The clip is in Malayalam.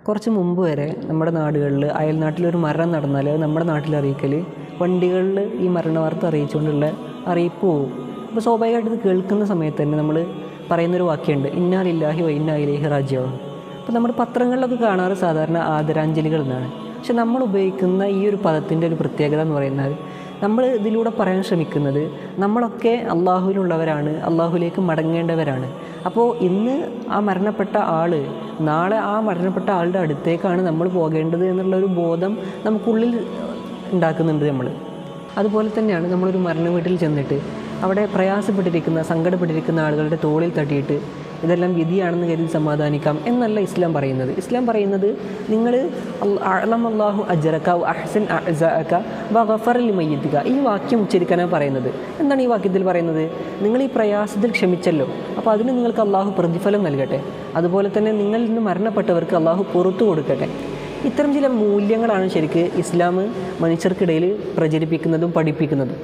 കുറച്ച് മുമ്പ് വരെ നമ്മുടെ നാടുകളിൽ അയൽനാട്ടിലൊരു മരണം നടന്നാൽ അത് നമ്മുടെ നാട്ടിൽ അറിയിക്കൽ വണ്ടികളിൽ ഈ മരണ വാർത്ത അറിയിച്ചുകൊണ്ടുള്ള അറിയിപ്പ് പോകും. അപ്പോൾ സ്വാഭാവികമായിട്ട് ഇത് കേൾക്കുന്ന സമയത്ത് തന്നെ നമ്മൾ പറയുന്നൊരു വാക്യമുണ്ട്, ഇന്നാ ലില്ലാഹി വ ഇന്നാ ഇലൈഹി റാജിഊൻ. അപ്പോൾ നമ്മുടെ പത്രങ്ങളിലൊക്കെ കാണാറ് സാധാരണ ആദരാഞ്ജലികൾ എന്നാണ്. പക്ഷെ നമ്മൾ ഉപയോഗിക്കുന്ന ഈ ഒരു പദത്തിൻ്റെ ഒരു പ്രത്യേകത എന്ന് പറയുന്നത്, നമ്മൾ ഇതിലൂടെ പറയാൻ ശ്രമിക്കുന്നത് നമ്മളൊക്കെ അള്ളാഹുവിലുള്ളവരാണ്, അള്ളാഹുലേക്ക് മടങ്ങേണ്ടവരാണ്. അപ്പോൾ ഇന്ന് ആ മരണപ്പെട്ട ആൾ നാളെ ആ മരണപ്പെട്ട ആളുടെ അടുത്തേക്കാണ് നമ്മൾ പോകേണ്ടത് എന്നുള്ളൊരു ബോധം നമുക്കുള്ളിൽ ഉണ്ടാക്കുന്നുണ്ട് നമ്മൾ. അതുപോലെ തന്നെയാണ് നമ്മളൊരു മരണ വീട്ടിൽ ചെന്നിട്ട് അവിടെ പ്രയാസപ്പെട്ടിരിക്കുന്ന സങ്കടപ്പെട്ടിരിക്കുന്ന ആളുകളുടെ തോളിൽ തട്ടിയിട്ട് ഇതെല്ലാം വിധിയാണെന്ന് കരുതി സമാധാനിക്കാം എന്നല്ല ഇസ്ലാം പറയുന്നത്. ഇസ്ലാം പറയുന്നത് നിങ്ങൾ അഅ്ലമല്ലാഹു അജ്റക വ അഹ്സൻ അഅ്സാഅക വ ഗഫറ ലിമയ്യിതിക, ഈ വാക്യം ഉച്ചരിക്കാനാണ് പറയുന്നത്. എന്താണ് ഈ വാക്യത്തിൽ പറയുന്നത്? നിങ്ങൾ ഈ പ്രയാസത്തിൽ ക്ഷമിച്ചല്ലോ, അപ്പോൾ അതിന് നിങ്ങൾക്ക് അള്ളാഹു പ്രതിഫലം നൽകട്ടെ. അതുപോലെ തന്നെ നിങ്ങളിൽ നിന്ന് മരണപ്പെട്ടവർക്ക് അള്ളാഹു പുറത്തു കൊടുക്കട്ടെ. ഇത്തരം ചില മൂല്യങ്ങളാണ് ശരിക്ക് ഇസ്ലാം മനുഷ്യർക്കിടയിൽ പ്രചരിപ്പിക്കുന്നതും പഠിപ്പിക്കുന്നതും.